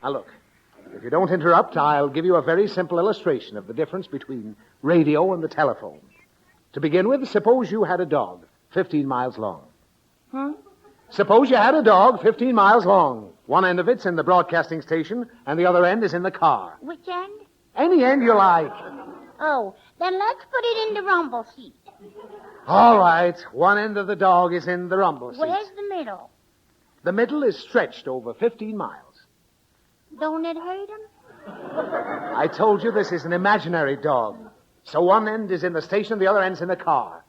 Now, look, if you don't interrupt, I'll give you a very simple illustration of the difference between radio and the telephone. To begin with, suppose you had a dog 15 miles long. Suppose you had a dog 15 miles long. One end of it's in the broadcasting station, and the other end is in the car. Which end? Any end you like. Oh, then let's put it in the rumble seat. All right. One end of the dog is in the rumble seat. Where's the middle? The middle is stretched over 15 miles. Don't it hurt him? I told you this is an imaginary dog. So one end is in the station, the other end's in the car.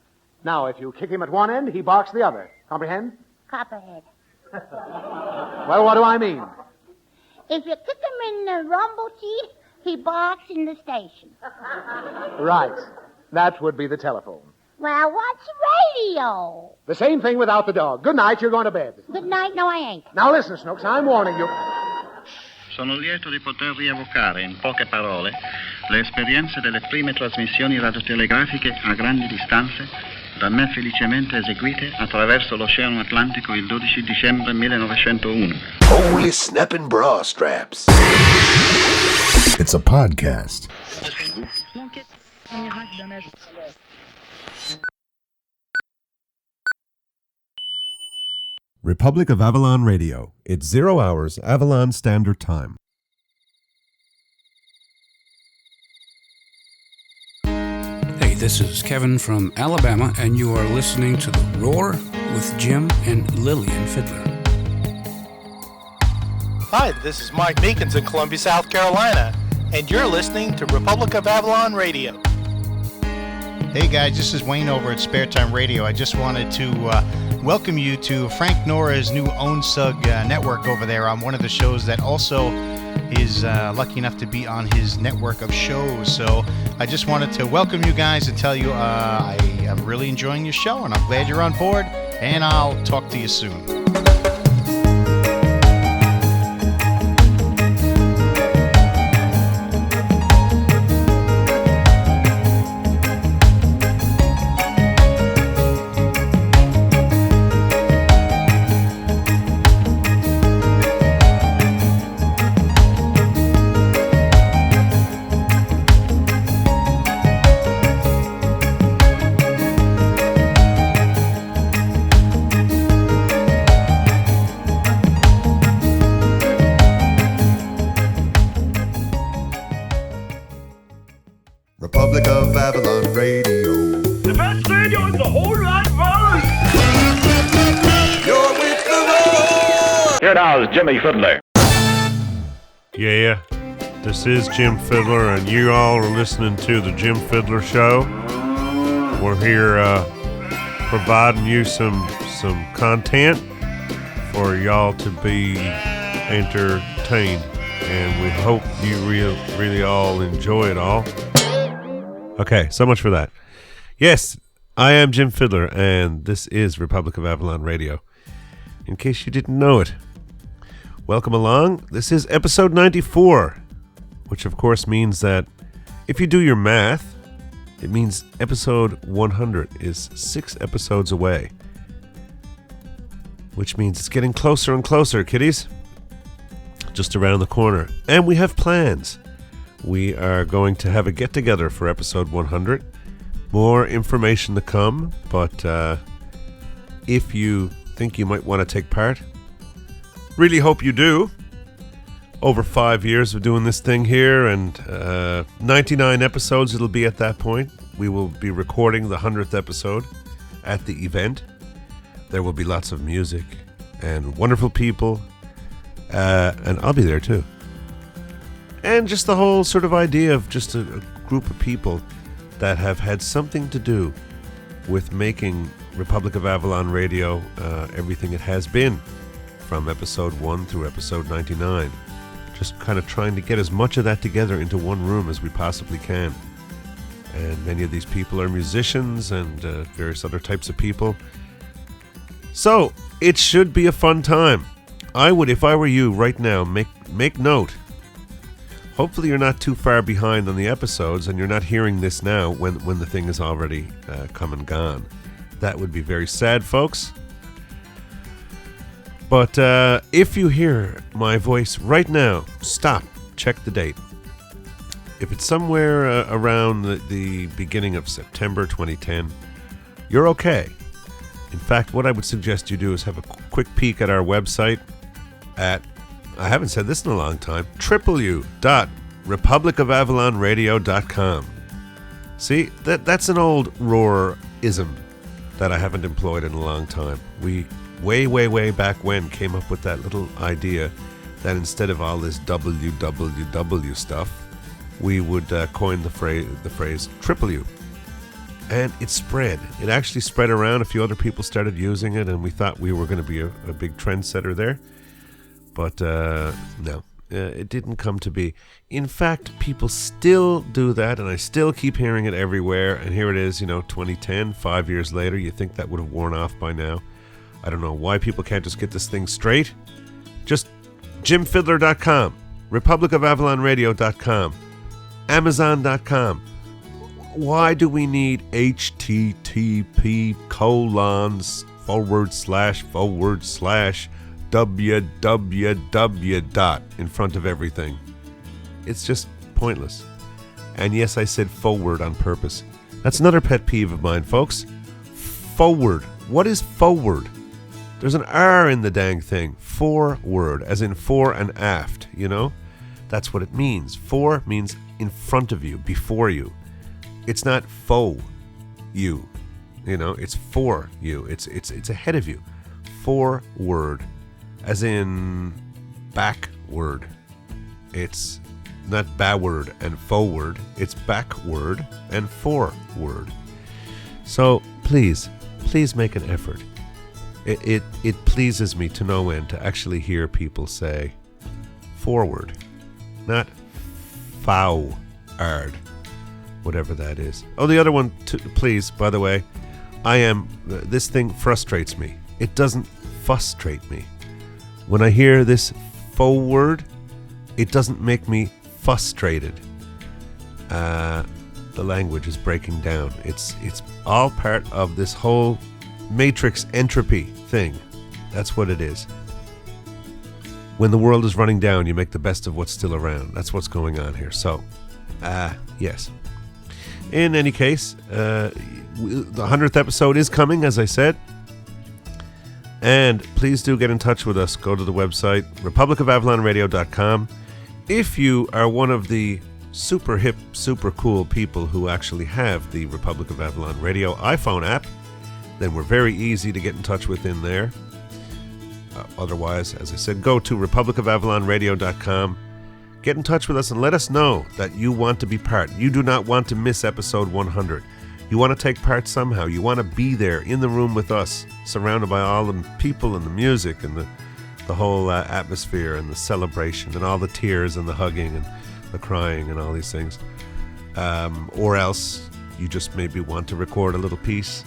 Now, if you kick him at one end, he barks the other. Comprehend? Copperhead. Well, what do I mean? If you kick him in the rumble seat, he barks in the station. Right. That would be the telephone. Well, what's radio? The same thing without the dog. Good night, you're going to bed. Good night, no, I ain't. Now listen, Snooks, I'm warning you. Sono lieto di poter rievocare, in poche parole, le esperienze delle prime trasmissioni radiotelegrafiche a grandi distanze, da me felicemente eseguite attraverso l'Oceano Atlantico il 12 dicembre 1901. Holy snapping bra straps. It's a podcast. Republic of Avalon Radio. It's 0 hours, Avalon Standard Time. Hey, this is Kevin from Alabama, and you are listening to The Roar with Jim and Lillian Fiddler. Hi, this is Mike Meekins in Columbia, South Carolina, and you're listening to Republic of Avalon Radio. Hey guys, this is Wayne over at Sparetime Radio. I just wanted to welcome you to Frank Nora's new OwnSug network over there on one of the shows that also is lucky enough to be on his network of shows. So I just wanted to welcome you guys and tell you I am really enjoying your show, and I'm glad you're on board, and I'll talk to you soon. Republic of Avalon Radio. The best radio in the whole wide world. You're with the roar. Here now is Jimmy Fiddler. Yeah, this is Jim Fiddler, and you all are listening to the Jim Fiddler Show. We're here providing you some content for y'all to be entertained, and we hope you really all enjoy it all. Okay, so much for that. Yes, I am Jim Fiddler, and this is Republic of Avalon Radio. In case you didn't know it, welcome along. This is episode 94, which of course means that if you do your math, it means episode 100 is 6 episodes away, which means it's getting closer and closer, kiddies. Just around the corner. And we have plans. We are going to have a get-together for episode 100. More information to come, but if you think you might want to take part, really hope you do. Over 5 years of doing this thing here, and 99 episodes it'll be at that point. We will be recording the 100th episode at the event. There will be lots of music and wonderful people, and I'll be there too. And just the whole sort of idea of just a group of people that have had something to do with making Republic of Avalon Radio everything it has been from episode 1 through episode 99. Just kind of trying to get as much of that together into one room as we possibly can. And many of these people are musicians and various other types of people. So, it should be a fun time. I would, if I were you right now, make note. Hopefully you're not too far behind on the episodes and you're not hearing this now when the thing is already come and gone. That would be very sad, folks. But if you hear my voice right now, stop, check the date. If it's somewhere around the beginning of September 2010, you're okay. In fact, what I would suggest you do is have a quick peek at our website at, I haven't said this in a long time, TrippleU.republicofavalonradio.com. See, that's an old roar-ism that I haven't employed in a long time. We, way back when, came up with that little idea that instead of all this www stuff, we would coin the phrase TrippleU. And it spread. It actually spread around. A few other people started using it, and we thought we were going to be a big trendsetter there. But no, it didn't come to be. In fact, people still do that, and I still keep hearing it everywhere. And here it is, 2010, 5 years later. You think that would have worn off by now. I don't know why people can't just get this thing straight. Just JimFiddler.com, RepublicofAvalonRadio.com, Amazon.com. Why do we need http:// in front of everything? It's just pointless. And yes, I said forward on purpose. That's another pet peeve of mine, folks. Forward. What is forward? There's an R in the dang thing. Forward, as in fore and aft, That's what it means. For means in front of you, before you. It's not faux you, it's for you. It's ahead of you. Forward, as in backward. It's not backward and forward. It's backward and forward. So please make an effort. It pleases me to no end to actually hear people say forward, not foward. Whatever that is. Oh, the other one, please, by the way, this thing frustrates me. It doesn't frustrate me. When I hear this forward, it doesn't make me frustrated. The language is breaking down. It's all part of this whole matrix entropy thing. That's what it is. When the world is running down, you make the best of what's still around. That's what's going on here. So, yes. In any case, the 100th episode is coming, as I said. And please do get in touch with us. Go to the website, republicofavalonradio.com. If you are one of the super hip, super cool people who actually have the Republic of Avalon Radio iPhone app, then we're very easy to get in touch with in there. Otherwise, as I said, go to republicofavalonradio.com. Get in touch with us and let us know that you want to be part. You do not want to miss episode 100. You want to take part somehow. You want to be there in the room with us, surrounded by all the people and the music and the whole atmosphere and the celebration and all the tears and the hugging and the crying and all these things. Or else you just maybe want to record a little piece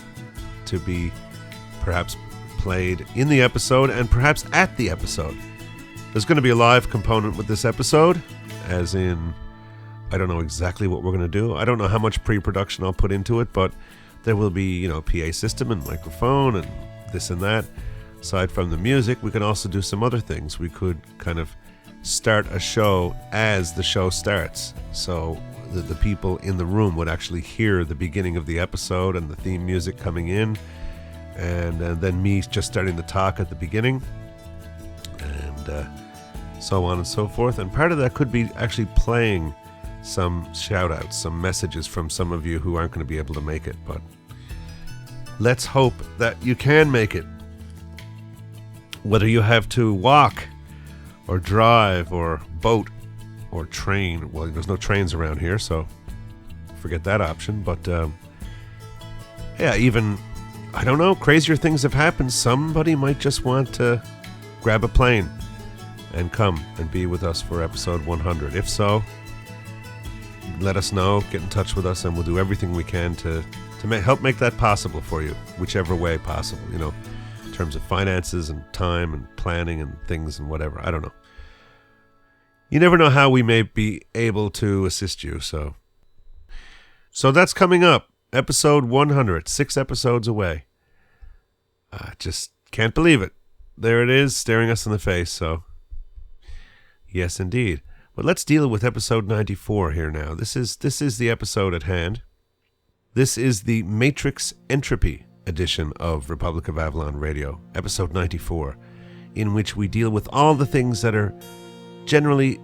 to be perhaps played in the episode and perhaps at the episode. There's going to be a live component with this episode, as in, I don't know exactly what we're going to do. I don't know how much pre-production I'll put into it, but there will be, PA system and microphone and this and that. Aside from the music, we can also do some other things. We could kind of start a show as the show starts. So the people in the room would actually hear the beginning of the episode and the theme music coming in, and then me just starting to talk at the beginning, and so on and so forth. And part of that could be actually playing some shout-outs, some messages from some of you who aren't going to be able to make it. But let's hope that you can make it. Whether you have to walk or drive or boat or train. Well, there's no trains around here, so forget that option. But yeah, even, I don't know, crazier things have happened. Somebody might just want to grab a plane and come and be with us for episode 100. If so, let us know, get in touch with us, and we'll do everything we can to help make that possible for you, whichever way possible, in terms of finances and time and planning and things and whatever. I don't know. You never know how we may be able to assist you, so that's coming up. Episode 100, 6 episodes away. I just can't believe it. there it is, staring us in the face, so yes, indeed. But let's deal with episode 94 here now. This is the episode at hand. This is the Matrix Entropy edition of Republic of Avalon Radio, episode 94, in which we deal with all the things that are generally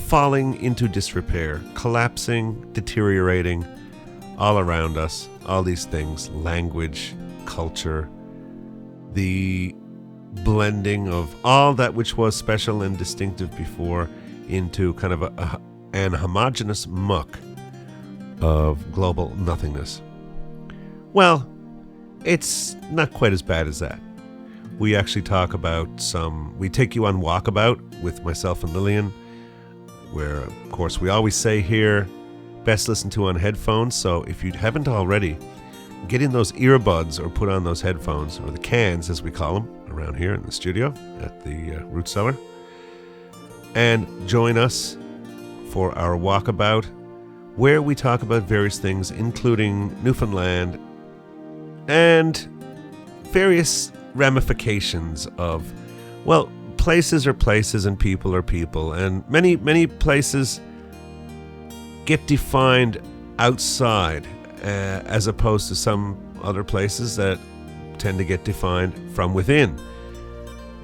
falling into disrepair, collapsing, deteriorating all around us. All these things, language, culture, the blending of all that which was special and distinctive before into kind of an homogeneous muck of global nothingness. Well, it's not quite as bad as that. We actually talk about we take you on walkabout with myself and Lillian, where, of course, we always say here, best listen to on headphones. So if you haven't already, get in those earbuds or put on those headphones, or the cans as we call them around here in the studio at the Root Cellar, and join us for our walkabout, where we talk about various things, including Newfoundland and various ramifications of, well, places are places and people are people, and many places get defined outside as opposed to some other places that tend to get defined from within,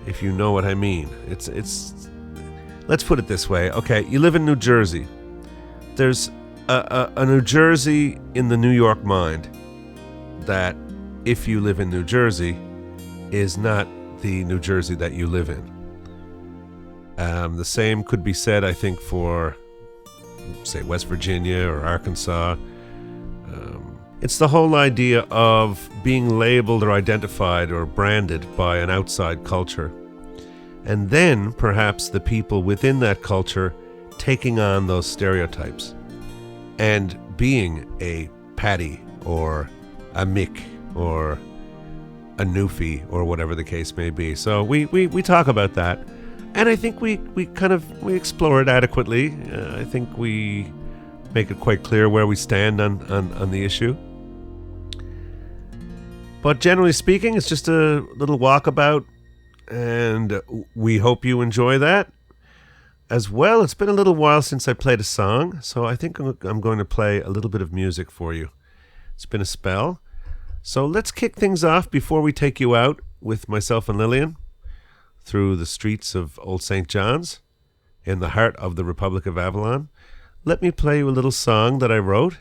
if you know what I mean. It's let's put it this way. Okay, you live in New Jersey. There's a New Jersey in the New York mind that, if you live in New Jersey, is not the New Jersey that you live in. The same could be said, I think, for, say, West Virginia or Arkansas. It's the whole idea of being labeled or identified or branded by an outside culture. And then, perhaps, the people within that culture taking on those stereotypes and being a Patty or a Mick or a Newfie or whatever the case may be. So we talk about that, and I think we explore it adequately. I think we make it quite clear where we stand on the issue. But generally speaking, it's just a little walkabout, and we hope you enjoy that. As well, it's been a little while since I played a song, so I think I'm going to play a little bit of music for you. It's been a spell. So let's kick things off before we take you out with myself and Lillian through the streets of Old St. John's in the heart of the Republic of Avalon. Let me play you a little song that I wrote.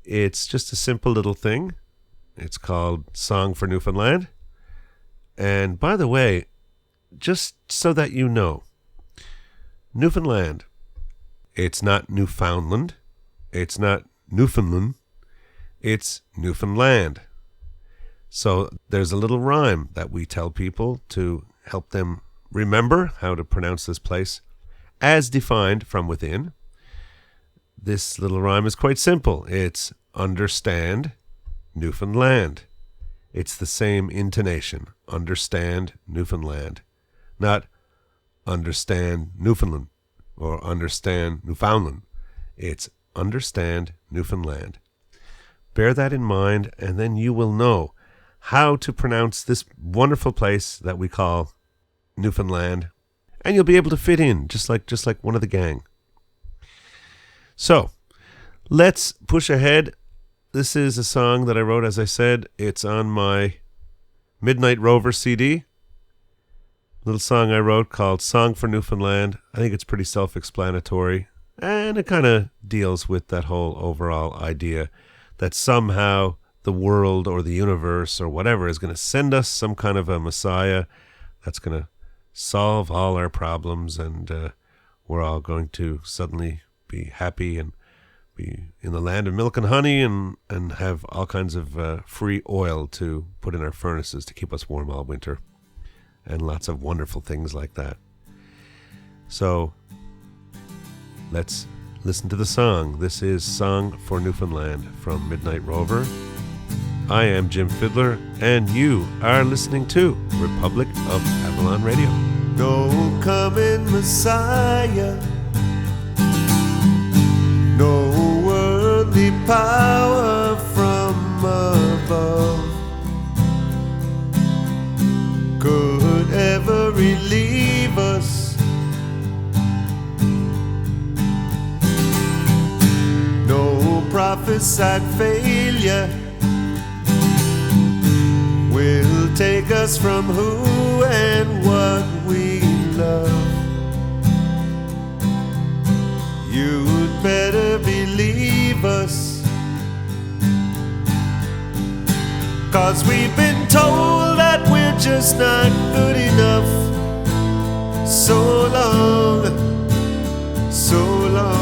It's just a simple little thing. It's called Song for Newfoundland. And by the way, just so that you know, Newfoundland, it's not Newfoundland, it's not Newfoundland, it's Newfoundland. So there's a little rhyme that we tell people to help them remember how to pronounce this place as defined from within. This little rhyme is quite simple. It's understand Newfoundland. It's the same intonation. Understand Newfoundland. Not understand Newfoundland or understand Newfoundland. It's understand Newfoundland. Bear that in mind, and then you will know how to pronounce this wonderful place that we call Newfoundland, and you'll be able to fit in just like one of the gang. So, let's push ahead. This is a song that I wrote, as I said. It's on my Midnight Rover CD. Little song I wrote called Song for Newfoundland. I think it's pretty self-explanatory, and it kind of deals with that whole overall idea that somehow the world or the universe or whatever is going to send us some kind of a messiah that's going to solve all our problems, and we're all going to suddenly be happy and be in the land of milk and honey and have all kinds of free oil to put in our furnaces to keep us warm all winter, and lots of wonderful things like that. So let's listen to the song. This is Song for Newfoundland from Midnight Rover. I am Jim Fiddler, and you are listening to Republic of Avalon Radio. No coming Messiah, no worldly power from above. prophesied failure will take us from who and what we love. You'd better believe us, 'cause we've been told that we're just not good enough. So long, so long.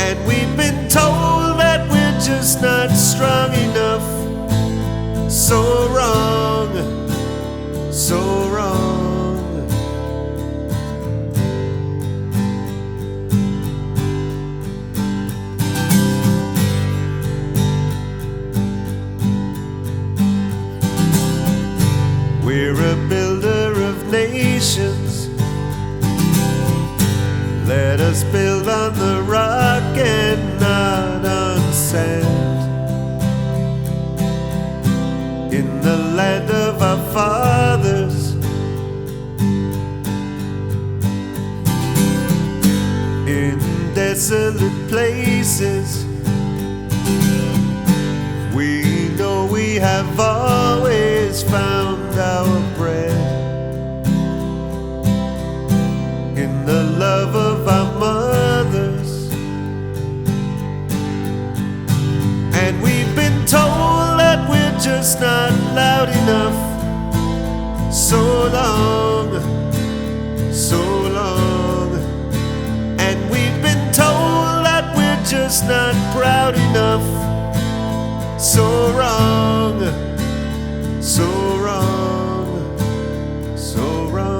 And we've been told that we're just not strong enough. So wrong, so wrong. We're a builder of nations. Let us build on the rock and not on sand. In the land of our fathers, in desolate places, we know we have always found our bread. In the love of our mothers, and we've been told that we're just not loud enough. So long, so long. And we've been told that we're just not proud enough. So wrong, so wrong, so wrong.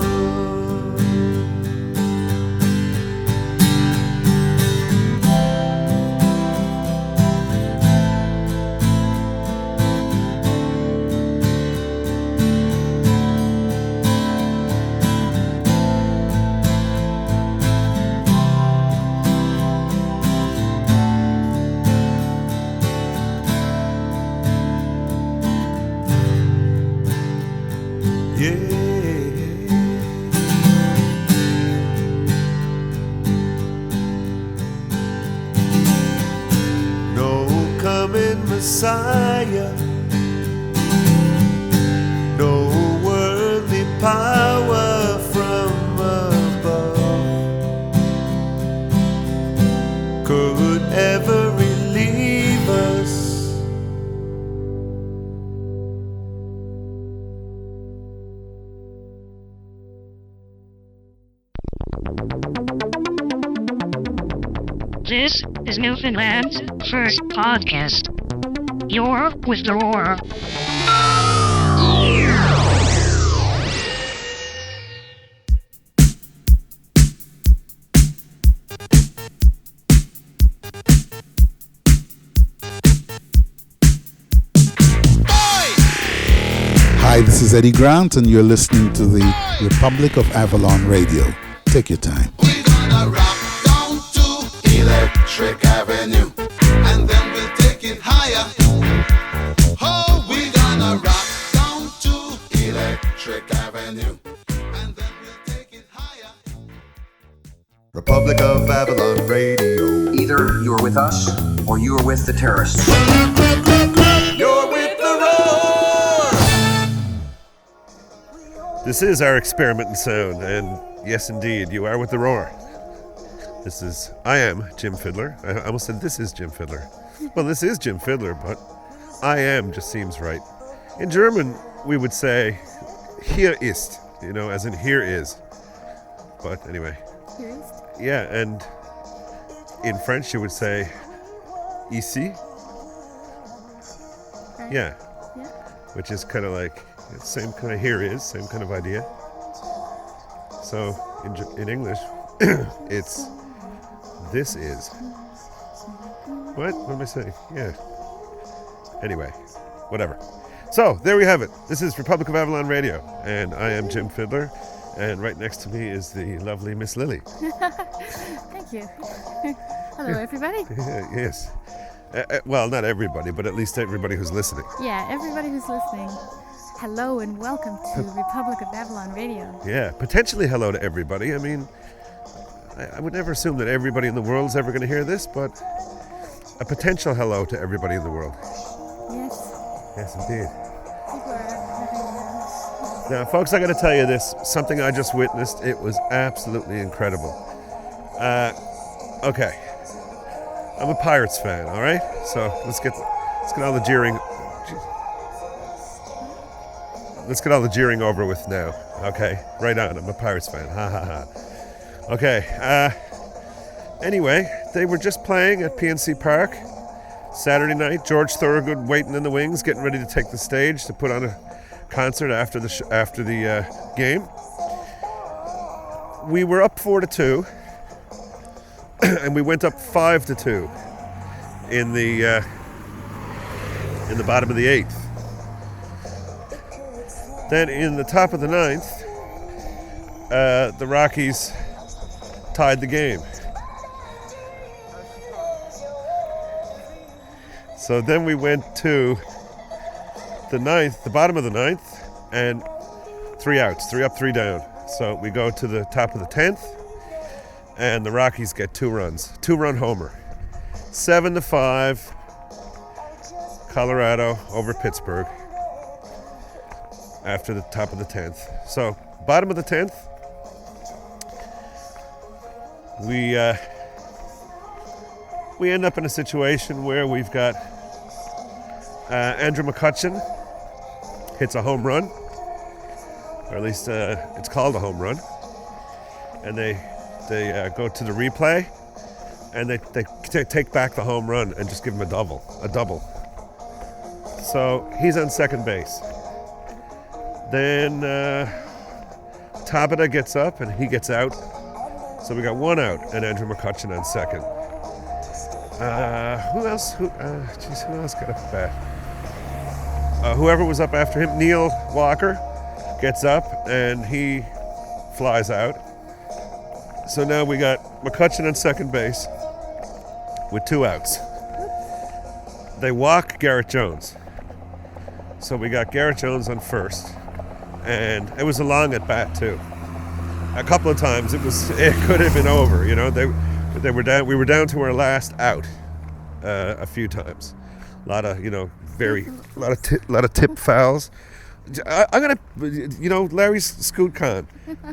Messiah, no worldly power from above could ever relieve us. This is Newfoundland's first podcast. You're with the roar. Hi, this is Eddie Grant, and you're listening to the Republic of Avalon Radio. Take your time. We're gonna rock down to Electric Avenue, and then we'll take it higher. Oh, we're gonna rock down to Electric Avenue, and then we'll take it higher. Republic of Avalon Radio. Either you're with us or you're with the terrorists. You're with the roar! This is our experiment in sound, and yes, indeed, you are with the roar. I am Jim Fiddler. I almost said this is Jim Fiddler. Well, this is Jim Fiddler, but I am just seems right. In German, we would say, hier ist, as in here is. But anyway. Here ist? Yeah, and in French, you would say, ici. Right. Yeah. Yeah. Which is kind of like, same kind of here is, same kind of idea. So, in English, it's this is. What? What am I saying? Yeah. Anyway, whatever. So, there we have it. This is Republic of Avalon Radio, and I am Jim Fiddler, and right next to me is the lovely Miss Lily. Thank you. Hello, everybody. Yes. Well, not everybody, but at least everybody who's listening. Yeah, everybody who's listening. Hello and welcome to Republic of Avalon Radio. Yeah, potentially hello to everybody. I mean, I would never assume that everybody in the world is ever going to hear this, but a potential hello to everybody in the world. Yes. Yes, indeed. People are having Now, folks, I got to tell you this, something I just witnessed. It was absolutely incredible. Okay. I'm a Pirates fan, all right? So let's get all the jeering. Let's get all the jeering over with now. Okay, right on. I'm a Pirates fan. Ha ha ha. Okay. Anyway, they were just playing at PNC Park Saturday night. George Thorogood waiting in the wings, getting ready to take the stage to put on a concert after the game. We were up 4-2, and we went up 5-2 in the bottom of the 8th. Then in the top of the 9th, the Rockies tied the game. So then we went to the 9th, the bottom of the 9th, and 3 outs, 3 up, 3 down. So we go to the top of the 10th, and the Rockies get 2 runs, 2-run homer. 7-5, Colorado over Pittsburgh after the top of the 10th. So bottom of the 10th, we end up in a situation where we've got Andrew McCutchen hits a home run, or at least it's called a home run, and they go to the replay, and they take back the home run and just give him a double. So he's on second base. Then Tabata gets up and he gets out. So we got 1 out and Andrew McCutchen on second. Who else got a bat? Whoever was up after him, Neil Walker, gets up and he flies out. So now we got McCutchen on second base with 2 outs. They walk Garrett Jones. So we got Garrett Jones on first. And it was a long at-bat too. A couple of times it could have been over, you know. They were down. We were down to our last out a few times. A lot of tip fouls. I'm gonna, Larry's Skutchan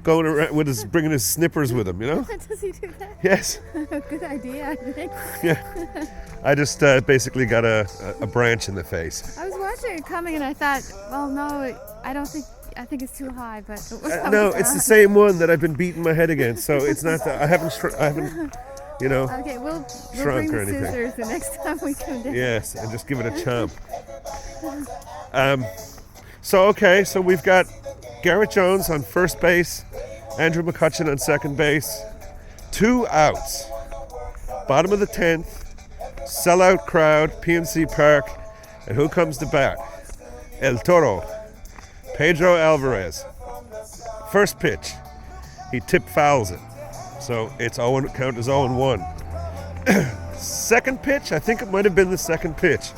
going around with bringing his snippers with him, you know. Does he do that? Yes. Good idea, I think. Yeah. I just basically got a branch in the face. I was watching it coming and I thought, well, no, I think it's too high, but it was no, it's the same one that I've been beating my head against. So it's not that I haven't, Okay, we'll shrunk bring or the anything. scissors the next time we come down. Yes, and just give it a chomp. So we've got Garrett Jones on first base, Andrew McCutchen on second base, 2 outs. Bottom of the 10th, sellout crowd, PNC Park, and who comes to bat? El Toro, Pedro Alvarez. First pitch, he tip fouls it. So it's count as 0-1. Second pitch, I think it might have been the second pitch.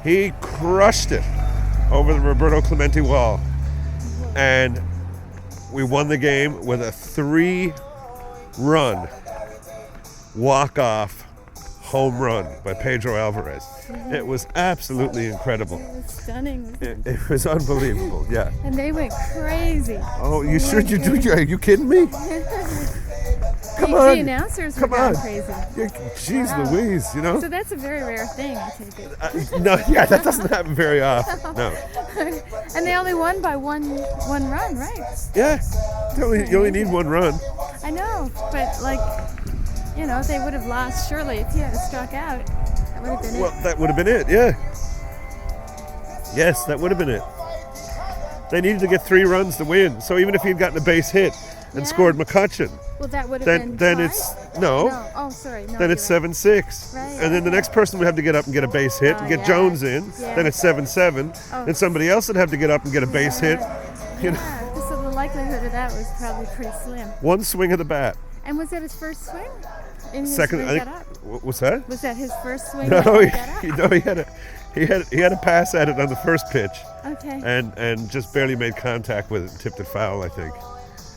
He crushed it over the Roberto Clemente wall. And we won the game with a 3-run walk-off home run by Pedro Alvarez. It was absolutely incredible. It was stunning. It was unbelievable, yeah. And they went crazy. Oh, you sure you do? Are you kidding me? Come on. The announcers were going crazy. Jeez Louise, you know? So that's a very rare thing, I take it. That doesn't happen very often, no. And they only won by one run, right? Yeah, you only need 1 run. I know, but if they would have lost, surely, if he had struck out, that would have been it. Well, that would have been it, yeah. Yes, that would have been it. They needed to get 3 runs to win, so even if he'd gotten a base hit and scored McCutchen, well, that would have been then five? it's no. Oh, sorry. No, then it's 7-6, and then the next person would have to get up and get a base hit and get Jones in. Yeah. Then it's 7-7. Then somebody else would have to get up and get a base hit. You know, so the likelihood of that was probably pretty slim. 1 swing of the bat. And was that his first swing? Second, I think. What's that? Was that his first swing? No, he had a pass at it on the first pitch. Okay. And just barely made contact with it, and tipped it foul, I think.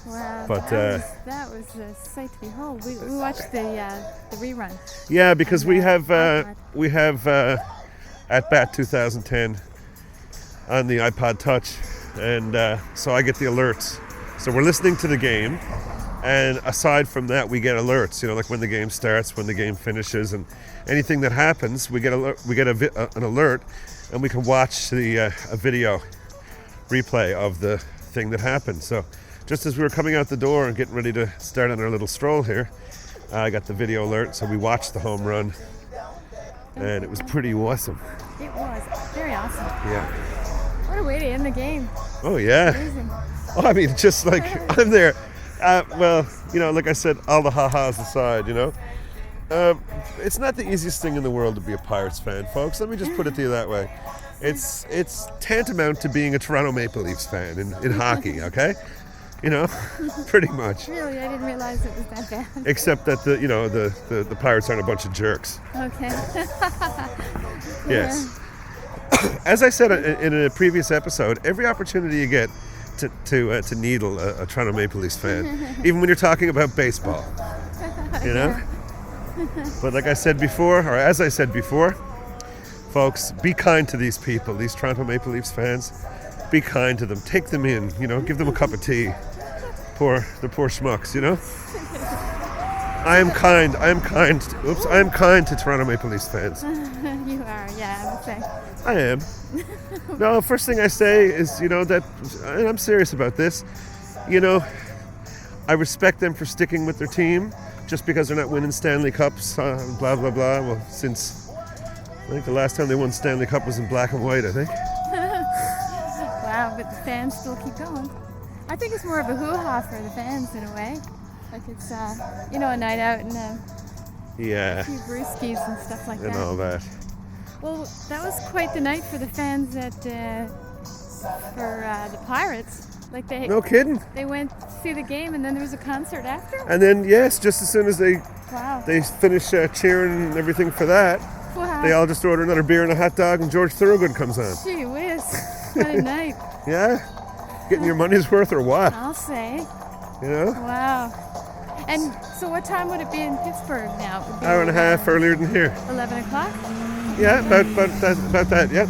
Wow, But that was a sight to behold. We watched the rerun. yeah, because we have AtBat 2010 on the iPod Touch, and so I get the alerts. So we're listening to the game, and aside from that, we get alerts. You know, like when the game starts, when the game finishes, and anything that happens, we get an alert, and we can watch a video replay of the thing that happened. So just as we were coming out the door and getting ready to start on our little stroll here, I got the video alert, so we watched the home run, and it was pretty awesome. It was very awesome. Yeah. What a way to end the game. Oh, yeah. Amazing. Oh, I mean, just like, I'm there. Well, you know, like I said, all the ha-has aside, you know. It's not the easiest thing in the world to be a Pirates fan, folks. Let me just put it to you that way. It's tantamount to being a Toronto Mapleleafs fan in hockey, okay? You know, pretty much. Really, I didn't realize it was that bad. Except that the Pirates aren't a bunch of jerks. Okay. Yes. As I said in a previous episode, every opportunity you get to needle a Toronto Maple Leafs fan, even when you're talking about baseball, you know. But like I said before, or as I said before, folks, be kind to these people, these Toronto Maple Leafs fans. Be kind to them. Take them in. You know, give them a cup of tea. The poor schmucks. You know. I am kind. I am kind to Toronto Maple Leafs fans. You are, yeah, I would say. I am. No, first thing I say is, you know, that, and I'm serious about this, you know, I respect them for sticking with their team just because they're not winning Stanley Cups, blah, blah, blah. Well, since I think the last time they won Stanley Cup was in black and white, I think. Wow, but the fans still keep going. I think it's more of a hoo-ha for the fans in a way. Like it's, you know, a night out and a few brewskis and stuff like that. And all that. Well, that was quite the night for the fans for the Pirates. Like no kidding. They went to see the game and then there was a concert after. And then yes, just as soon as they finish cheering and everything for that, they all just order another beer and a hot dog, and George Thorogood comes on. Gee whiz, what a night! Yeah, getting your money's worth or what? I'll say. You know. Wow. And so, what time would it be in Pittsburgh now? Hour and a half earlier than here. 11 o'clock. Yeah, about that. Yeah.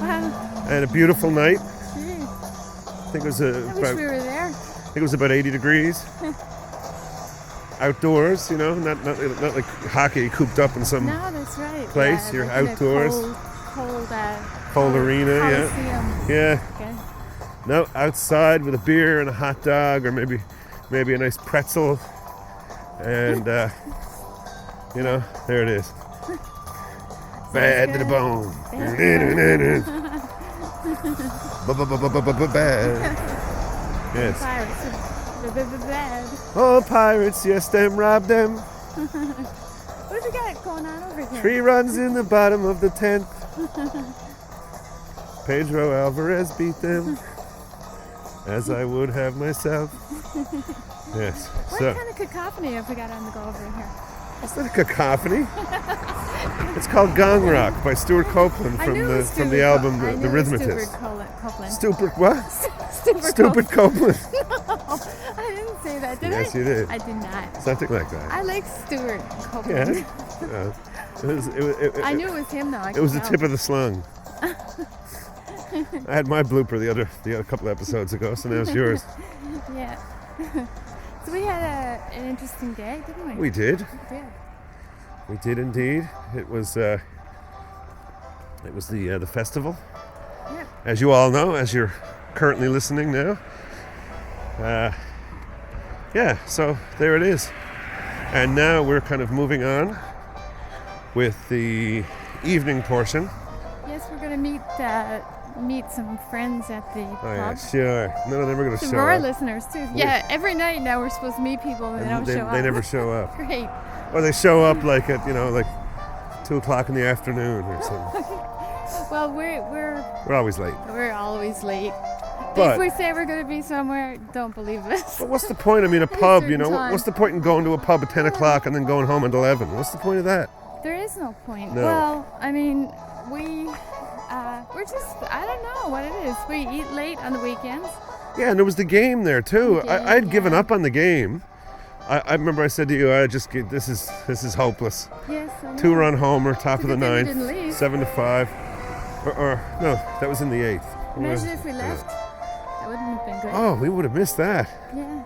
Wow. And a beautiful night. Gee. I think it was I wish we were there. I think it was about 80 degrees. Outdoors, you know, not like hockey cooped up in some that's right. place. Yeah, You're like outdoors. Cold arena, Coliseum. Yeah. Okay. No, outside with a beer and a hot dog, or maybe a nice pretzel, and you know, there it is. Bad to the bone. Bad. Yes. Bad. Oh, pirates, yes, them robbed them. What have we got going on over here? 3 runs in the bottom of the 10th. Pedro Alvarez beat them, as I would have myself. Yes. What kind of cacophony have we got on the go over here? It's not a cacophony. It's called Gong Rock by Stuart Copeland from the album The Rhythmatists. Stupid what? Stupid Copeland. No, I didn't say that, did I? Yes, you did. I did not. Something like that. I like Stuart Copeland. Yeah. I knew it was him, though. It was the tip of the slung. I had my blooper the other couple episodes ago, so now it's yours. Yeah. So we had an interesting day, didn't we? We did. We did. We did indeed. It was the festival. Yeah. As you all know, as you're currently listening now. Yeah, so there it is. And now we're kind of moving on with the evening portion. Yes, we're going to meet some friends at the pub. Oh yeah, sure. None of them are going to show Roar up. listeners too. Yeah, every night now we're supposed to meet people and they don't show up. They never show up. Great. Or they show up like at 2:00 in the afternoon or something. Well, we're always late. We're always late. But if we say we're going to be somewhere, don't believe us. But what's the point? I mean, a pub, what's the point in going to a pub at 10 o'clock and then going home at 11? What's the point of that? There is no point. No. Well, I mean, we're just, I don't know what it is. We eat late on the weekends. Yeah, and there was the game there too. I had given up on the game. I remember I said to you, this is hopeless. Yes, I know. 2-run homer, top of the ninth, didn't leave. 7-5. Or no, that was in the 8th. Imagine if we left. That wouldn't have been great. Oh, we would have missed that. Yeah.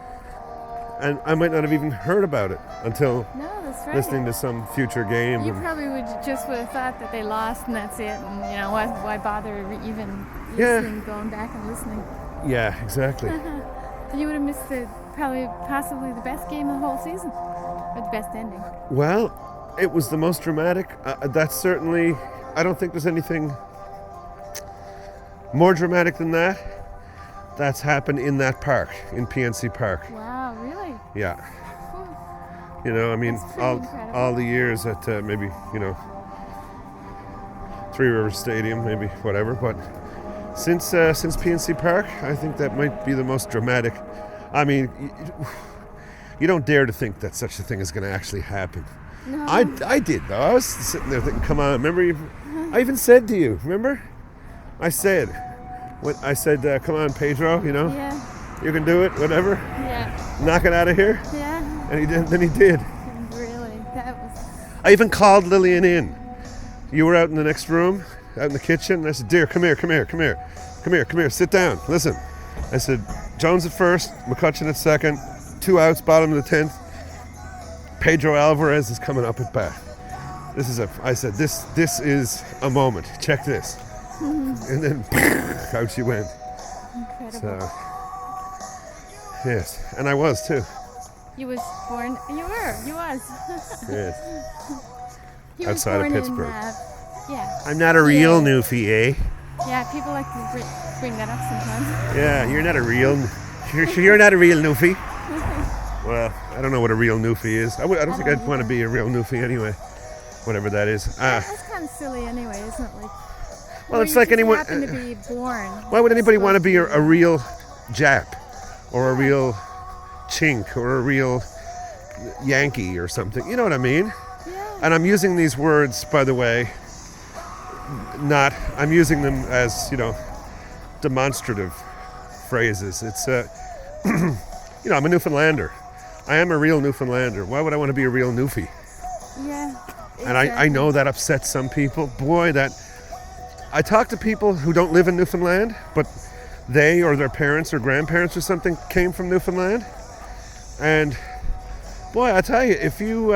And I might not have even heard about it until that's right. listening to some future game. You probably would have thought that they lost and that's it, and why bother even listening, going back and listening. Yeah, exactly. You would have missed possibly the best game of the whole season, or the best ending. Well, it was the most dramatic. That's certainly. I don't think there's anything more dramatic than that. That's happened in that park, in PNC Park. Wow, really? Yeah. I mean, all the years at maybe, Three Rivers Stadium, maybe, whatever. But since PNC Park, I think that might be the most dramatic. I mean, you don't dare to think that such a thing is going to actually happen. No. I did, though. I was sitting there thinking, come on, remember? I even said to you, remember? I said, come on, Pedro, you can do it, whatever. Yeah. Knock it out of here. Yeah. And he did. Then he did. Really, that was. I even called Lillian in. You were out in the next room, out in the kitchen. And I said, dear, come here, sit down, listen. I said, Jones at first, McCutcheon at second, 2 outs, bottom of the 10th. Pedro Alvarez is coming up at bat. I said, this is a moment. Check this. And then out she went. Incredible. So, yes, and I was too. You was born. You was. Yes. He was Outside born of Pittsburgh. Yeah. I'm not a real Newfie, eh? Yeah, people like to bring that up sometimes. Yeah, you're not a real Newfie. Well, I don't know what a real Newfie is. I don't think I'd want to be a real Newfie anyway. Whatever that is. That's kind of silly anyway, isn't it? Well, it's like anyone. Happen to be born. Why would anybody want to be a real Jap, or a real Chink, or a real Yankee, or something? You know what I mean? Yeah. And I'm using these words, by the way. I'm using them as demonstrative phrases. It's I'm a Newfoundlander. I am a real Newfoundlander. Why would I want to be a real Newfie? Yeah. Exactly. And I know that upsets some people. Boy, I talk to people who don't live in Newfoundland, but they or their parents or grandparents or something came from Newfoundland. And boy, I tell you, if you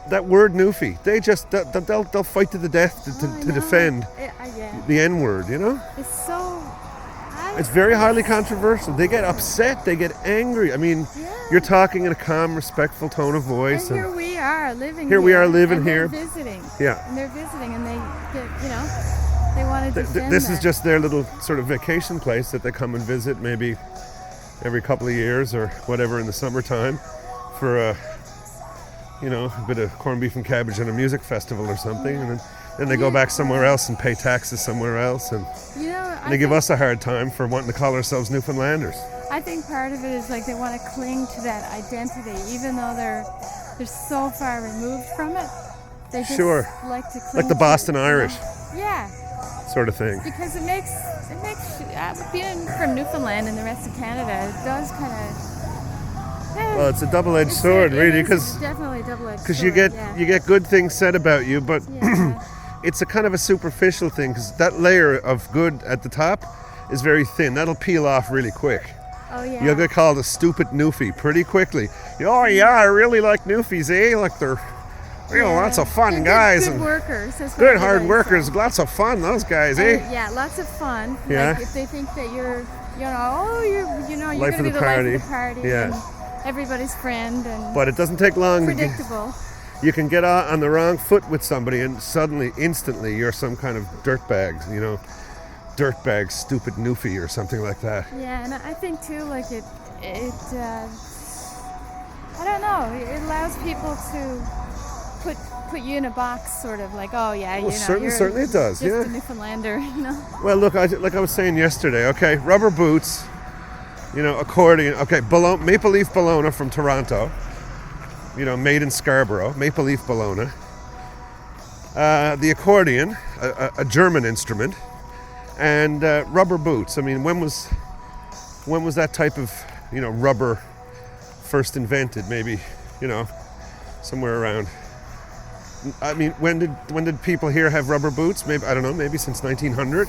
that word Newfie, they'll fight to the death to defend the N-word. It's so. It's very highly controversial. They get upset. They get angry. I mean, you're talking in a calm, respectful tone of voice. And here we are living here. We are living and here. They're visiting. Yeah. And they're visiting, and they they want to defend This is just their little sort of vacation place that they come and visit maybe every couple of years or whatever in the summertime for a bit of corned beef and cabbage and a music festival or something. And then they go back somewhere else and pay taxes somewhere else. And they give us a hard time for wanting to call ourselves Newfoundlanders. I think part of it is like they want to cling to that identity, even though they're so far removed from it. They just like to cling like the Boston Irish. Yeah. Sort of thing. Because it makes being from Newfoundland and the rest of Canada, it does kind of. Well, it's a double-edged sword, really, because definitely a double-edged sword. Because you get good things said about you, but it's a kind of a superficial thing. Because that layer of good at the top is very thin. That'll peel off really quick. Oh yeah. You'll get called a stupid Newfie pretty quickly. Oh yeah, I really like Newfies, eh? Like they're lots of fun guys good and workers. Good hard workers. Lots of fun, those guys, eh? Yeah, lots of fun. Yeah. Like if they think that you're you're life gonna be the party. life of the party. Yeah. And everybody's friend and. But it doesn't take long. Predictable. You can get on the wrong foot with somebody, and instantly, you're some kind of dirtbag. Dirtbag, stupid Newfie or something like that. Yeah, and I think too, like it I don't know. It allows people to put you in a box, sort of like, oh yeah, well, certainly it does. Just a Newfoundlander, Well, look, like I was saying yesterday. Okay, rubber boots, accordion. Okay, Maple Leaf bologna from Toronto. Made in Scarborough. Maple Leaf bologna. The accordion, a German instrument. And rubber boots. I mean, when was that type of, rubber first invented? Maybe, somewhere around. I mean, when did people here have rubber boots? Maybe, I don't know, maybe since 1900.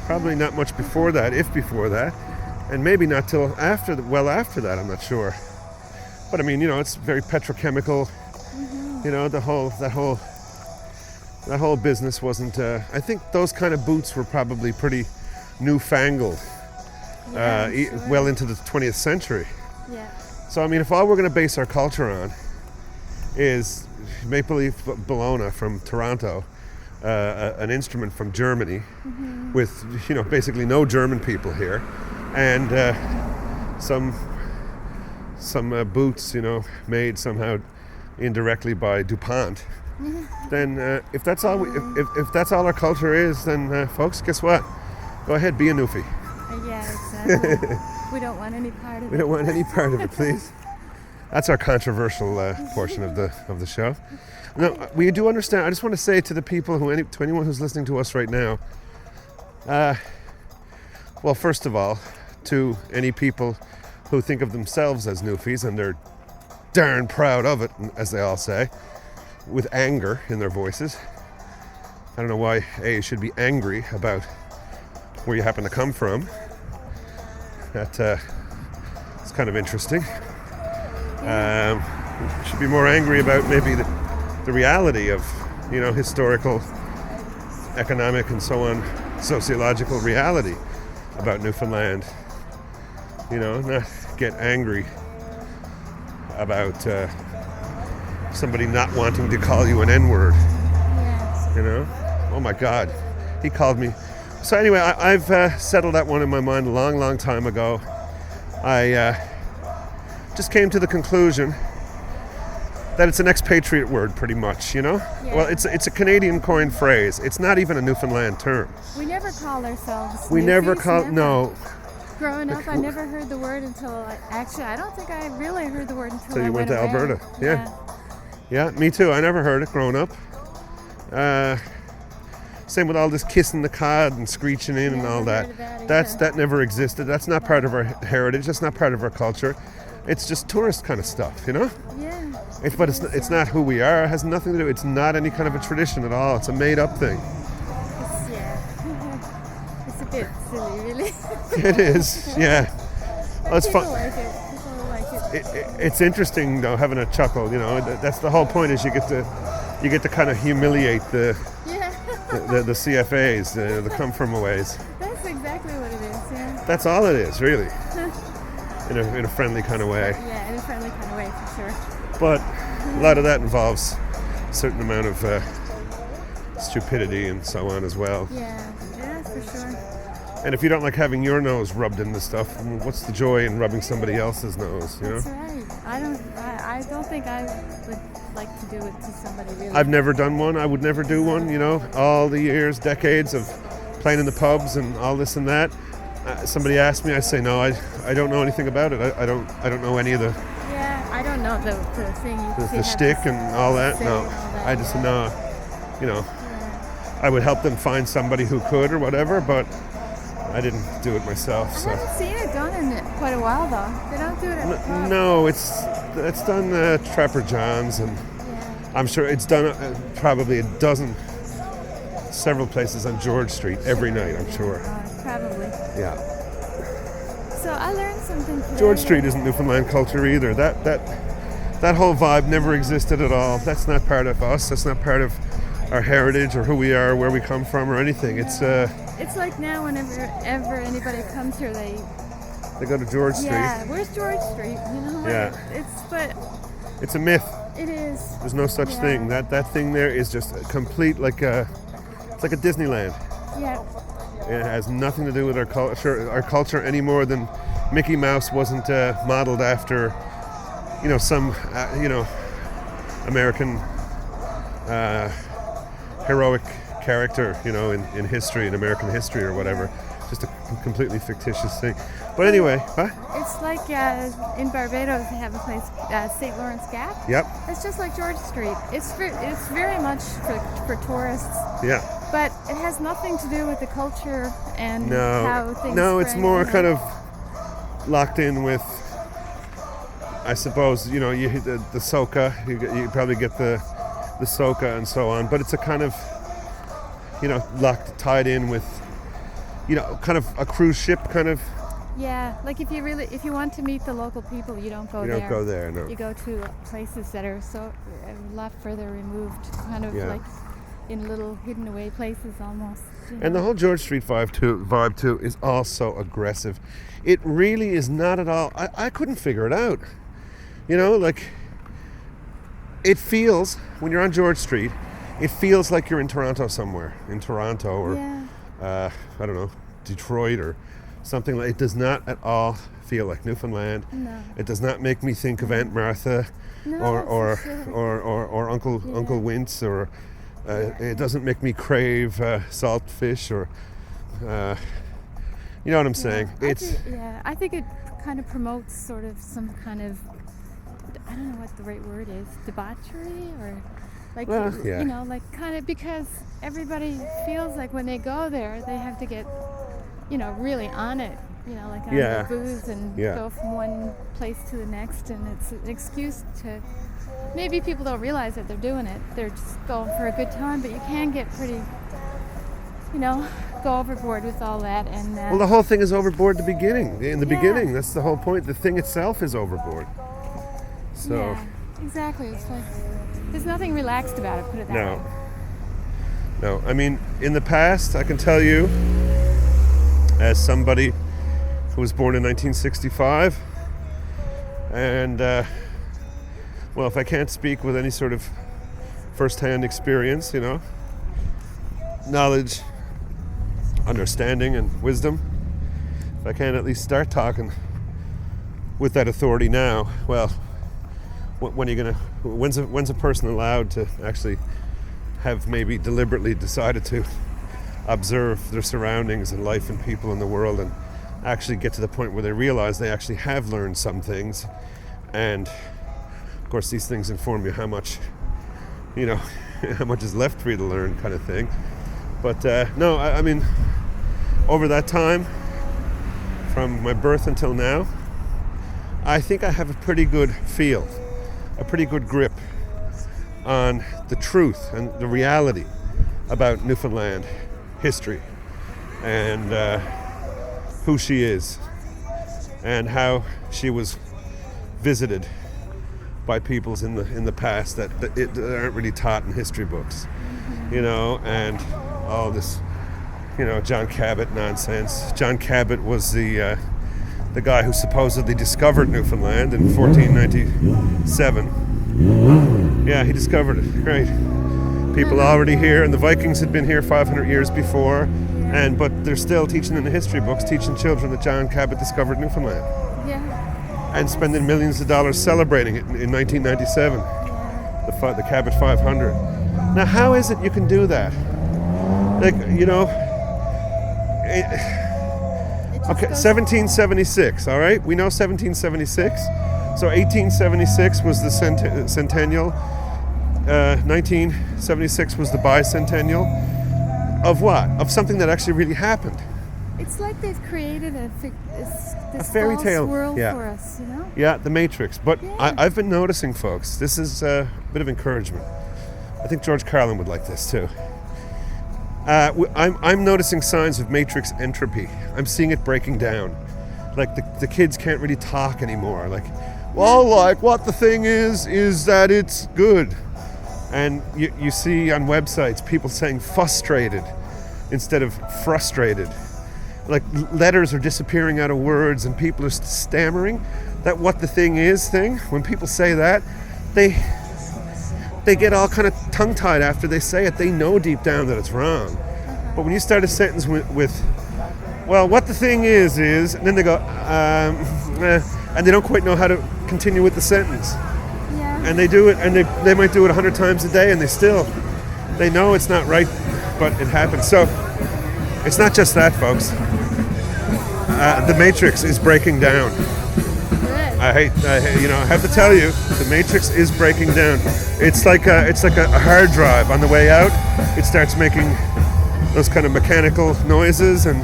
Probably not much before that, if before that, and maybe not till after that. I'm not sure. But I mean, it's very petrochemical. That whole business wasn't. I think those kind of boots were probably pretty newfangled, well into the 20th century. Yeah. So I mean, if all we're going to base our culture on is Mapleleaf bologna from Toronto, an instrument from Germany, with basically no German people here, and some boots made somehow indirectly by DuPont, then if that's all if that's all our culture is, then folks, guess what? Go ahead, be a Newfie. Yeah, exactly. We don't want any part of it. We don't want any part of it, please. That's our controversial portion of the show. No, we do understand. I just want to say to the people to anyone who's listening to us right now, well, first of all, to any people who think of themselves as Newfies, and they're darn proud of it, as they all say, with anger in their voices. I don't know why you should be angry about where you happen to come from. That it's kind of interesting. You should be more angry about maybe the reality of, historical, economic, and so on, sociological reality about Newfoundland. Not get angry about somebody not wanting to call you an N-word. Yes. Oh my God, he called me. So anyway, I've settled that one in my mind a long, long time ago. I just came to the conclusion that it's an expatriate word, pretty much, Yeah. Well, it's a Canadian coined phrase. It's not even a Newfoundland term. We never call ourselves We Newfies, never call, no. Growing up, I never heard the word until, actually, I don't think I really heard the word until So I you went to away. Alberta. Yeah, me too. I never heard it growing up. Same with all this kissing the cod and screeching in and all that. That never existed. That's not part of our heritage. That's not part of our culture. It's just tourist kind of stuff, Yeah. But it's not who we are. It has nothing to do. It's not any kind of a tradition at all. It's a made-up thing. It's a bit silly, really. It is, yeah. Well, it's fun. People like it. It's interesting though, having a chuckle. That's the whole point. Is you get to kind of humiliate the CFAs, the come-from-aways. That's exactly what it is. Yeah. That's all it is, really. In a friendly kind of way. Yeah, in a friendly kind of way, for sure. But a lot of that involves a certain amount of stupidity and so on as well. Yeah, for sure. And if you don't like having your nose rubbed into stuff, what's the joy in rubbing somebody else's nose? That's right. I don't think I would like to do it to somebody really. I've never done one. I would never do one. All the years, decades of playing in the pubs and all this and that. Somebody asked me, I say no. I don't know anything about it. I don't know any of the. Yeah, I don't know the thing. The shtick and all that. No, I just know. Yeah. I would help them find somebody who could or whatever, but I didn't do it myself. So. I haven't seen it done in quite a while though. They don't do it at the pub. No, it's done Trapper John's, and I'm sure it's done probably a dozen, several places on George Street every night. I'm sure. Probably. Yeah. So I learned something today. George Street isn't Newfoundland culture either. That whole vibe never existed at all. That's not part of us. That's not part of our heritage or who we are, where we come from, or anything. It's like now, whenever anybody comes here, they go to George Street. Yeah, where's George Street? Yeah. It's a myth. It is. There's no such thing. That thing there is just complete, it's like a Disneyland. Yeah. It has nothing to do with our culture any more than Mickey Mouse wasn't modeled after, some, American heroic character, in history, in American history or whatever. Just a completely fictitious thing. But anyway, It's like in Barbados they have a place, St. Lawrence Gap. Yep. It's just like George Street. It's very much for tourists. Yeah. But it has nothing to do with the culture and No. how things No, it's spread, more you know? kind of locked in with, I suppose, you know, you hit the soca, you probably get the soca and so on, but it's a kind of, you know, tied in with, you know, kind of a cruise ship kind of. Yeah, like if you want to meet the local people, you don't go there. You don't go there, no. You go to places that are so a lot further removed, kind of like in little hidden away places almost. And the whole George Street vibe too is also aggressive. It really is not at all. I couldn't figure it out. You know, like, it feels, when you're on George Street, it feels like you're in Toronto somewhere. In Toronto or, I don't know, Detroit or something like. It does not at all feel like Newfoundland. No. It does not make me think of Aunt Martha or Uncle Wince or it doesn't make me crave salt fish or you know what I'm saying. I think it kind of promotes sort of some kind of, I don't know what the right word is, debauchery or like, you know, like kind of, because everybody feels like when they go there they have to get, you know, really on it, you know, like on the booze and go from one place to the next, and it's an excuse to, maybe people don't realize that they're doing it, they're just going for a good time, but you can get pretty, you know, go overboard with all that. And well, the whole thing is overboard in the beginning. That's the whole point. The thing itself is overboard. So yeah, exactly. It's like there's nothing relaxed about it, put it that way. No, I mean, in the past, I can tell you, as somebody who was born in 1965, and well, if I can't speak with any sort of first-hand experience, you know, knowledge, understanding, and wisdom, if I can't at least start talking with that authority now, well, when are you gonna? When's a person allowed to actually have maybe deliberately decided to observe their surroundings and life and people in the world and actually get to the point where they realize they actually have learned some things, and of course these things inform you how much, you know, how much is left for you to learn, kind of thing. But no, I mean, over that time, from my birth until now, I think I have a pretty good feel, a pretty good grip on the truth and the reality about Newfoundland history and who she is and how she was visited by peoples in the past that aren't really taught in history books, you know, and all this, you know, John Cabot nonsense. John Cabot was the guy who supposedly discovered Newfoundland in 1497. Yeah, he discovered it. Great. People already here, and the Vikings had been here 500 years before, but they're still teaching in the history books, teaching children that John Cabot discovered Newfoundland. Yeah. And spending millions of dollars celebrating it in 1997. The Cabot 500. Now, how is it you can do that? Like, you know, okay, 1776, all right? We know 1776. So 1876 was the centennial. 1976 was the bicentennial. Of what? Of something that actually really happened. It's like they've created this fairy false tale world for us, you know? Yeah, the Matrix. But I've been noticing, folks, this is a bit of encouragement. I think George Carlin would like this too. I'm noticing signs of Matrix entropy. I'm seeing it breaking down. Like the kids can't really talk anymore. Like, well, like what the thing is that it's good. And you see on websites people saying fustrated instead of frustrated. Like letters are disappearing out of words and people are stammering. That what the thing is thing, when people say that, they get all kind of tongue-tied after they say it. They know deep down that it's wrong. But when you start a sentence with well, what the thing is, and then they go, and they don't quite know how to continue with the sentence. Yeah. And they do it, and they might do it 100 times a day, and they know it's not right, but it happens. So it's not just that, folks. The Matrix is breaking down. I have to tell you, the Matrix is breaking down. It's like a hard drive. On the way out, it starts making those kind of mechanical noises, and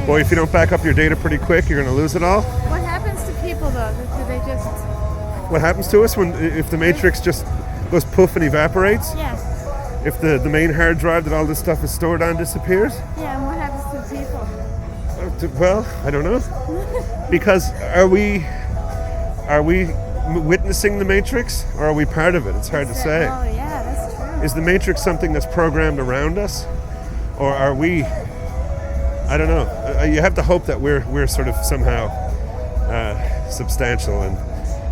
boy, if you don't back up your data pretty quick, you're going to lose it all. What happens to people though? Do they just? What happens to us if the matrix just goes poof and evaporates? Yeah. If the main hard drive that all this stuff is stored on disappears? Yeah, and what happens to people? Well, I don't know. Because are we witnessing the matrix, or are we part of it? It's hard to say. Oh yeah, that's true. Is the matrix something that's programmed around us, or are we? I don't know. You have to hope that we're sort of somehow substantial. And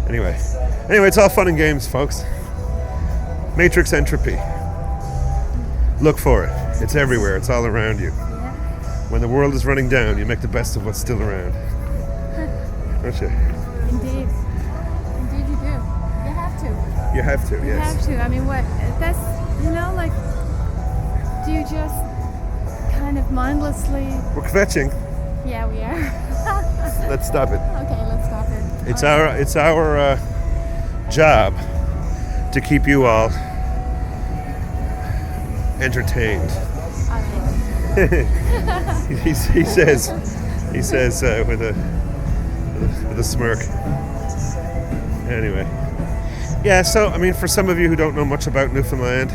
anyway, it's all fun and games, folks. Matrix entropy. Look for it. It's everywhere. It's all around you. Yeah. When the world is running down, you make the best of what's still around. Don't you? Indeed. Indeed you do. You have to. You have to, yes. You have to. I mean, that's, like, do you just kind of mindlessly... We're kvetching. Yeah, we are. Let's stop it. Okay, let's stop it. It's our job to keep you all entertained. he says with a smirk. Anyway, yeah. So I mean, for some of you who don't know much about Newfoundland,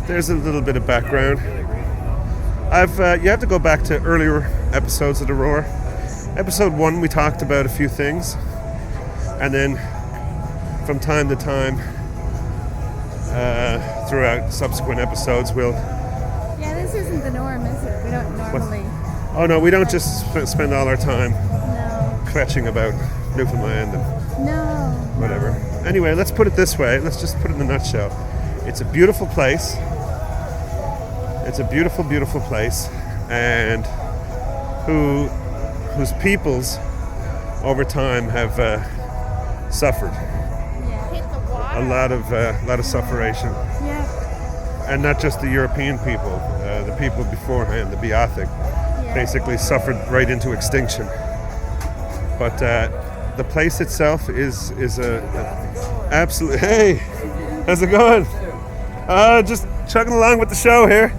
there's a little bit of background. You have to go back to earlier episodes of The Roar. Episode 1, we talked about a few things, and then from time to time, throughout subsequent episodes, we'll... Yeah, this isn't the norm, is it? We don't normally... Oh no, we don't just spend all our time kvetching about Newfoundland and whatever. Anyway, let's put it this way. Let's just put it in a nutshell. It's a beautiful place. It's a beautiful, beautiful place, and whose peoples over time have suffered. A lot of sufferation. Yeah. And not just the European people, the people beforehand, the Beothic, basically suffered right into extinction. But the place itself is a absolute. Hey, how's it going? Just chugging along with the show here.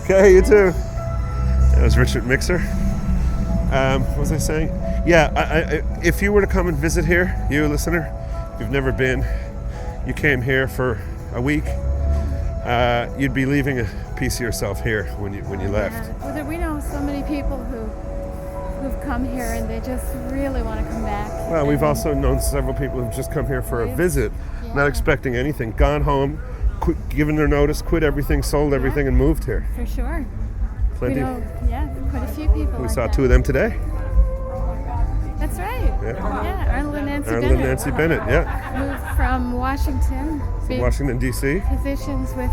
Okay, you too. That was Richard Mixer. What was I saying? Yeah, I, if you were to come and visit here, you listener, if you've never been, you came here for a week, you'd be leaving a piece of yourself here when you left. Well, we know so many people who've come here and they just really want to come back. Well, we've also known several people who've just come here for a visit, not expecting anything, gone home, given their notice, quit everything, sold everything, and moved here. For sure. Plenty. We know, quite a few people. We saw two of them today. That's right. Yeah, Arnold and Nancy Bennett. Yeah. Moved from Washington. From Washington, D.C. Positions with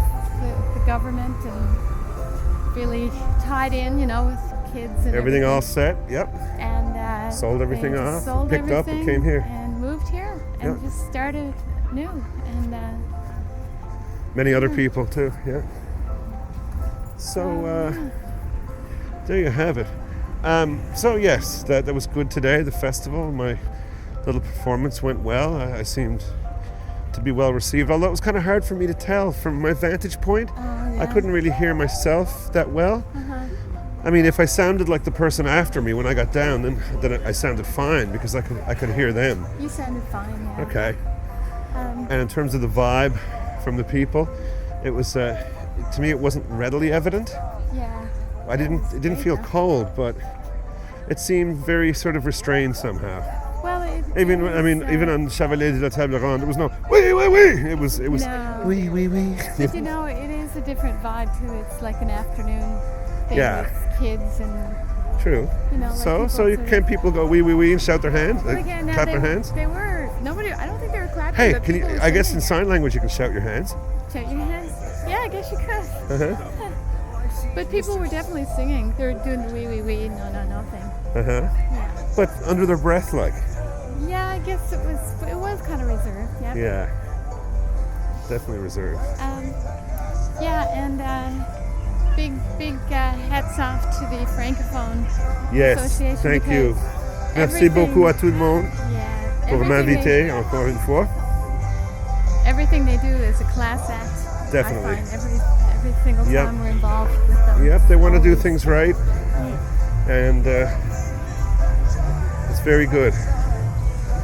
the government and really tied in, with kids and everything all set, yep. And sold everything off, sold picked up and came here. And moved here and just started new. And many other people too, yeah. So there you have it. So yes, that was good today, the festival. My little performance went well. I seemed to be well received, although it was kind of hard for me to tell from my vantage point. I couldn't really hear myself that well. I mean, if I sounded like the person after me when I got down, then I sounded fine because I could hear them. You sounded fine, yeah. Okay. And in terms of the vibe from the people, it was to me it wasn't readily evident. Yeah. It didn't feel cold, but it seemed very sort of restrained somehow. Well, even on Chevalier de la Table Ronde, there was no wee wee wee. It was wee wee wee. But it is a different vibe too. It's like an afternoon thing with kids and. True. So can people go wee wee wee and shout their hands, clap their hands? They were nobody. I don't think they were clapping. Hey, can you? I guess in sign language you can shout your hands. Shout your hands. Yeah, I guess you could. But people were definitely singing. They were doing the wee wee wee, no thing. Yeah. But under their breath, like. Yeah, I guess it was kind of reserved. Yeah. Yeah. Definitely reserved. And big hats off to the Francophone Association. Thank you. Merci beaucoup à tout le monde pour m'inviter encore une fois. everything they do is a class act. Definitely. I find every single Yep. time we're involved with them. Yep, they want to do things right, and it's very good.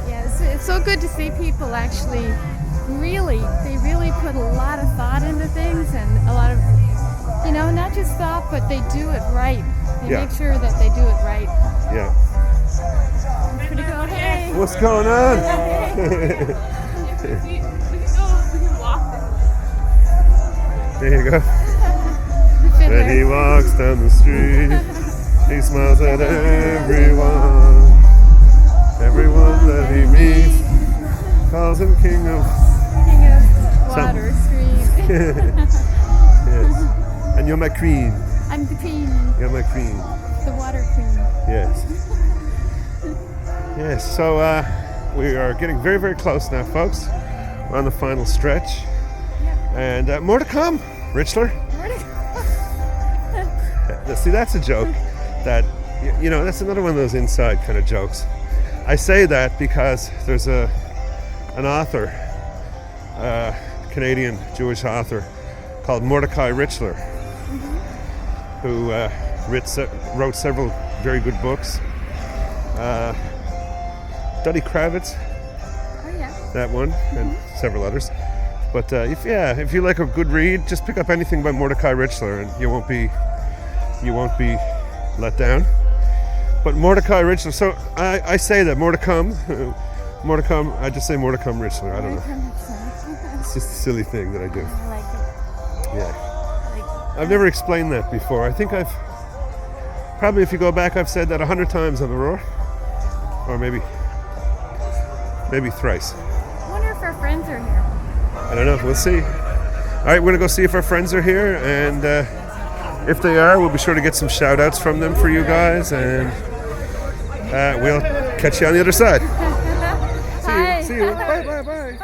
Yeah, it's so good to see people actually they really put a lot of thought into things, and a lot of, not just thought, but they do it right. They Yeah. make sure that they do it right. Yeah. It's pretty cool. Hey! What's going on? There you go. When he walks down the street, he smiles at everyone. Everyone that he meets calls him King of Water Street. Yes. And you're my queen. I'm the queen. You're my queen. The water queen. Yes. Yes, so we are getting very, very close now, folks. We're on the final stretch. And more to come, Richler. See, that's a joke. That's another one of those inside kind of jokes. I say that because there's an author, Canadian Jewish author, called Mordecai Richler, who wrote several very good books. Duddy Kravitz, that one, and several others. But if you like a good read, just pick up anything by Mordecai Richler, and you won't be let down. But Mordecai Richler, so I say that Mordecai, I just say Mordecai Richler. I don't know. It's just a silly thing that I do. I like it. Yeah. I've never explained that before. I think probably if you go back, I've said that 100 times on the Roar, or maybe thrice. I wonder if our friends are here. I don't know. We'll see. All right, we're going to go see if our friends are here, and if they are, we'll be sure to get some shout-outs from them for you guys, and we'll catch you on the other side. See you. Bye, bye, bye.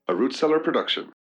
A Root Cellar production.